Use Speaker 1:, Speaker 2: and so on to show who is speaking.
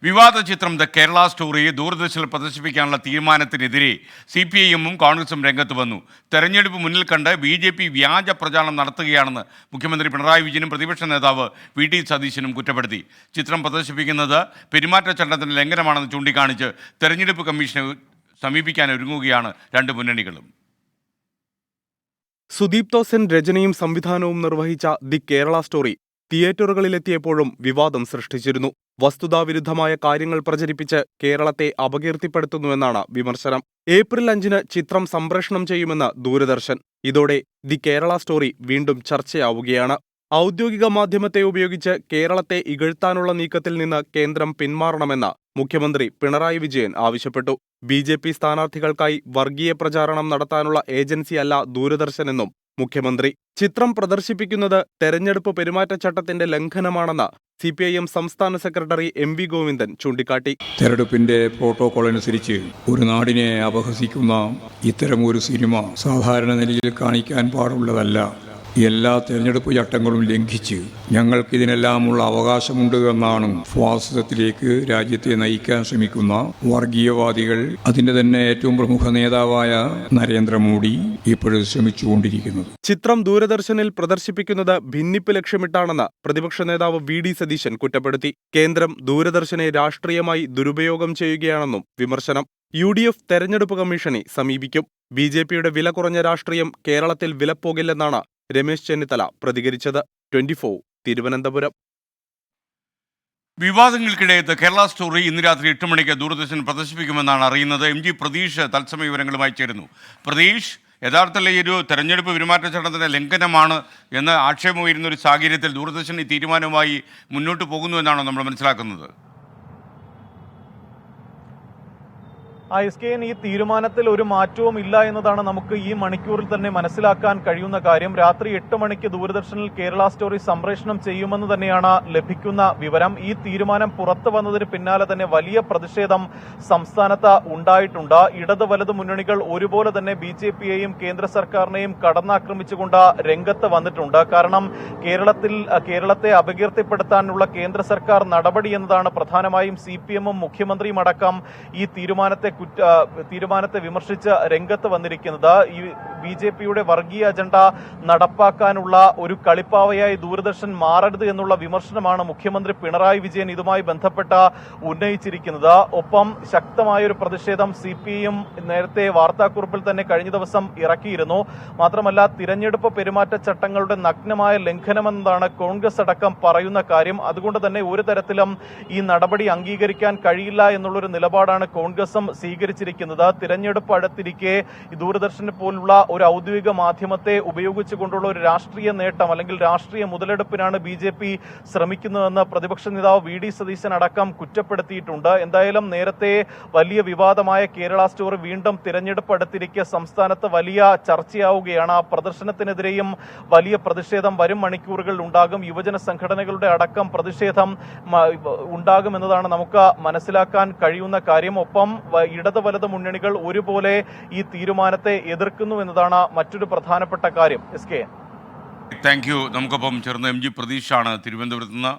Speaker 1: വിവാദ ചിത്രം the Kerala story ദൂരദർശനിൽ പ്രദർശിപ്പിക്കാനുള്ള തീരുമാനത്തിനെതിരെ CPIഎമ്മും കോൺഗ്രസും രംഗത്ത് വന്നു. തെരഞ്ഞെടുപ്പ് മുന്നിൽ കണ്ട് BJP വ്യാജ പ്രചാരണം നടത്തുകയാണെന്ന് മുഖ്യമന്ത്രി പിണറായി വിജയനും പ്രതിപക്ഷ നേതാവ് VD സതീശനും കുറ്റപ്പെടുത്തി. ചിത്രം പ്രദർശിപ്പിക്കുന്നത് പെരുമാറ്റച്ചട്ടത്തിന്റെ ലംഘനമാണെന്ന് ചൂണ്ടിക്കാണിച്ച് തെരഞ്ഞെടുപ്പ് കമ്മീഷനെ സമീപിക്കാൻ ഒരുങ്ങുകയാണ് രണ്ട് മുന്നണികളും.
Speaker 2: സുദീപ് തോസൻ രചനയും സംവിധാനവും നിർവഹിച്ച ദി കേരള സ്റ്റോറി തിയേറ്ററുകളിലെത്തിയപ്പോഴും വിവാദം സൃഷ്ടിച്ചിരുന്നു. വസ്തുതാവിരുദ്ധമായ കാര്യങ്ങൾ പ്രചരിപ്പിച്ച് കേരളത്തെ അപകീർത്തിപ്പെടുത്തുന്നുവെന്നാണ് വിമർശനം. ഏപ്രിൽ 5-ന് ചിത്രം സംപ്രേഷണം ചെയ്യുമെന്ന് ദൂരദർശൻ. ഇതോടെ ദി കേരള സ്റ്റോറി വീണ്ടും ചർച്ചയാവുകയാണ്. ഔദ്യോഗിക മാധ്യമത്തെ ഉപയോഗിച്ച് കേരളത്തെ ഇകഴ്ത്താനുള്ള നീക്കത്തിൽ നിന്ന് കേന്ദ്രം പിന്മാറണമെന്ന് മുഖ്യമന്ത്രി പിണറായി വിജയൻ ആവശ്യപ്പെട്ടു. BJP സ്ഥാനാർത്ഥികൾക്കായി വർഗീയ പ്രചാരണം നടത്താനുള്ള ഏജൻസിയല്ല ദൂരദർശനെന്നും മുഖ്യമന്ത്രി. ചിത്രം പ്രദർശിപ്പിക്കുന്നത് തെരഞ്ഞെടുപ്പ് പെരുമാറ്റച്ചട്ടത്തിന്റെ ലംഘനമാണെന്ന് CPIഎം സംസ്ഥാന സെക്രട്ടറി MV ഗോവിന്ദൻ ചൂണ്ടിക്കാട്ടി.
Speaker 3: തെരഞ്ഞെടുപ്പിന്റെ പ്രോട്ടോകോൾ അനുസരിച്ച് ഒരു നാടിനെ അപഹസിക്കുന്ന ഇത്തരം ഒരു സിനിമ സാധാരണ നിലയിൽ കാണിക്കാൻ പാടുള്ളതല്ല. എല്ലാ തെരഞ്ഞെടുപ്പ് ചട്ടങ്ങളും ലംഘിച്ച് ഞങ്ങൾക്കിതിനെല്ലാമുള്ള അവകാശമുണ്ട് എന്നാണ് ഫാസിസത്തിലേക്ക് രാജ്യത്തെ നയിക്കാൻ ശ്രമിക്കുന്ന വർഗീയവാദികൾ, അതിന്റെ തന്നെ ഏറ്റവും പ്രമുഖ നേതാവായ നരേന്ദ്രമോദി ഇപ്പോഴും ശ്രമിച്ചുകൊണ്ടിരിക്കുന്നത്.
Speaker 2: ചിത്രം ദൂരദർശനിൽ പ്രദർശിപ്പിക്കുന്നത് ഭിന്നിപ്പ് ലക്ഷ്യമിട്ടാണെന്ന് പ്രതിപക്ഷ നേതാവ് VD സതീശൻ കുറ്റപ്പെടുത്തി. കേന്ദ്രം ദൂരദർശനെ രാഷ്ട്രീയമായി ദുരുപയോഗം ചെയ്യുകയാണെന്നും വിമർശനം. UDF തെരഞ്ഞെടുപ്പ് കമ്മീഷനെ സമീപിക്കും. BJPയുടെ വില കുറഞ്ഞ രാഷ്ട്രീയം കേരളത്തിൽ വിലപ്പോകില്ലെന്നാണ് രമേശ് ചെന്നിത്തല പ്രതികരിച്ചത്. 24 തിരുവനന്തപുരം.
Speaker 1: വിവാദങ്ങൾക്കിടെ ദ കേരള സ്റ്റോറി ഇന്ന് രാത്രി 8 മണിക്ക് ദൂരദർശൻ പ്രദർശിപ്പിക്കുമെന്നാണ് അറിയുന്നത്. MG പ്രതീഷ് തത്സമയ വിവരങ്ങളുമായി ചേരുന്നു. പ്രതീഷ്, യഥാർത്ഥത്തിൽ ഈ ഒരു തെരഞ്ഞെടുപ്പ് പെരുമാറ്റച്ചട്ടത്തിന്റെ ലംഘനമാണ് എന്ന് ആക്ഷേപം ഉയരുന്ന ഒരു സാഹചര്യത്തിൽ ദൂരദർശൻ ഈ തീരുമാനവുമായി മുന്നോട്ട് പോകുന്നു എന്നാണോ നമ്മൾ മനസ്സിലാക്കുന്നത്?
Speaker 4: ഈ തീരുമാനത്തിൽ ഒരു മാറ്റവും ഇല്ല എന്നതാണ് നമുക്ക് ഈ മണിക്കൂറിൽ തന്നെ മനസ്സിലാക്കാൻ കഴിയുന്ന കാര്യം. രാത്രി 8 മണിക്ക് ദൂരദർശനിൽ കേരള സ്റ്റോറി സംപ്രേഷണം ചെയ്യുമെന്ന് തന്നെയാണ് ലഭിക്കുന്ന വിവരം. ഈ തീരുമാനം പുറത്തു വന്നതിന് പിന്നാലെ തന്നെ വലിയ പ്രതിഷേധം സംസ്ഥാനത്ത് ഉണ്ടായിട്ടുണ്ട്. ഇടത് വലത് മുന്നണികൾ ഒരുപോലെ തന്നെ BJPയെയും കേന്ദ്ര സർക്കാരിനെയും കടന്നാക്രമിച്ചുകൊണ്ട് രംഗത്ത് വന്നിട്ടുണ്ട്. കാരണം കേരളത്തെ അപകീർത്തിപ്പെടുത്താനുള്ള കേന്ദ്ര സർക്കാർ നടപടി എന്നതാണ് പ്രധാനമായും CPഎമ്മും മുഖ്യമന്ത്രിയും അടക്കം ഈ തീരുമാനത്തെ വിമർശിച്ച് രംഗത്ത് വന്നിരിക്കുന്നത്. ഈ BJPയുടെ വർഗീയ അജണ്ട നടപ്പാക്കാനുള്ള ഒരു കളിപ്പാവയായി ദൂരദർശൻ മാറരുത് എന്നുള്ള വിമർശനമാണ് മുഖ്യമന്ത്രി പിണറായി വിജയൻ ഇതുമായി ബന്ധപ്പെട്ട ഉന്നയിച്ചിരിക്കുന്നത്. ഒപ്പം ശക്തമായൊരു പ്രതിഷേധം CPIഎം നേരത്തെ വാർത്താക്കുറിപ്പിൽ തന്നെ കഴിഞ്ഞ ദിവസം ഇറക്കിയിരുന്നു. മാത്രമല്ല, തിരഞ്ഞെടുപ്പ് പെരുമാറ്റച്ചട്ടങ്ങളുടെ നഗ്നമായ ലംഘനമെന്നതാണ് കോൺഗ്രസ് അടക്കം പറയുന്ന കാര്യം. അതുകൊണ്ട് തന്നെ ഒരു തരത്തിലും ഈ നടപടി അംഗീകരിക്കാൻ കഴിയില്ല എന്നുള്ളൊരു നിലപാടാണ് കോൺഗ്രസും സ്വീകരിച്ചിരിക്കുന്നത്. തിരഞ്ഞെടുപ്പ് അടുത്തിരിക്കെ ദൂരദർശനെ പോലുള്ള ഒരു ഔദ്യോഗിക മാധ്യമത്തെ ഉപയോഗിച്ചുകൊണ്ടുള്ള ഒരു രാഷ്ട്രീയ നേട്ടം അല്ലെങ്കിൽ രാഷ്ട്രീയ മുതലെടുപ്പിനാണ് BJP ശ്രമിക്കുന്നതെന്ന് പ്രതിപക്ഷ നേതാവ് VD സതീശൻ അടക്കം കുറ്റപ്പെടുത്തിയിട്ടുണ്ട്. എന്തായാലും നേരത്തെ വലിയ വിവാദമായ കേരള സ്റ്റോറി വീണ്ടും തിരഞ്ഞെടുപ്പ് അടുത്തിരിക്കെ സംസ്ഥാനത്ത് വലിയ ചർച്ചയാവുകയാണ്. ആ പ്രദർശനത്തിനെതിരെയും വലിയ പ്രതിഷേധം വരും മണിക്കൂറുകളിൽ ഉണ്ടാകും. യുവജന സംഘടനകളുടെ അടക്കം പ്രതിഷേധം ഉണ്ടാകുമെന്നതാണ് നമുക്ക് മനസ്സിലാക്കാൻ കഴിയുന്ന കാര്യം. ഒപ്പം ഇടത് വലത് മുന്നണികൾ ഒരുപോലെ ഈ തീരുമാനത്തെ എതിർക്കുന്നു എന്നതാണ് മറ്റൊരു പ്രധാനപ്പെട്ട കാര്യം.
Speaker 1: Thank you. നമുക്കൊപ്പം ചേർന്ന് MG പ്രതീഷാണ് തിരുവനന്തപുരത്ത് നിന്ന്.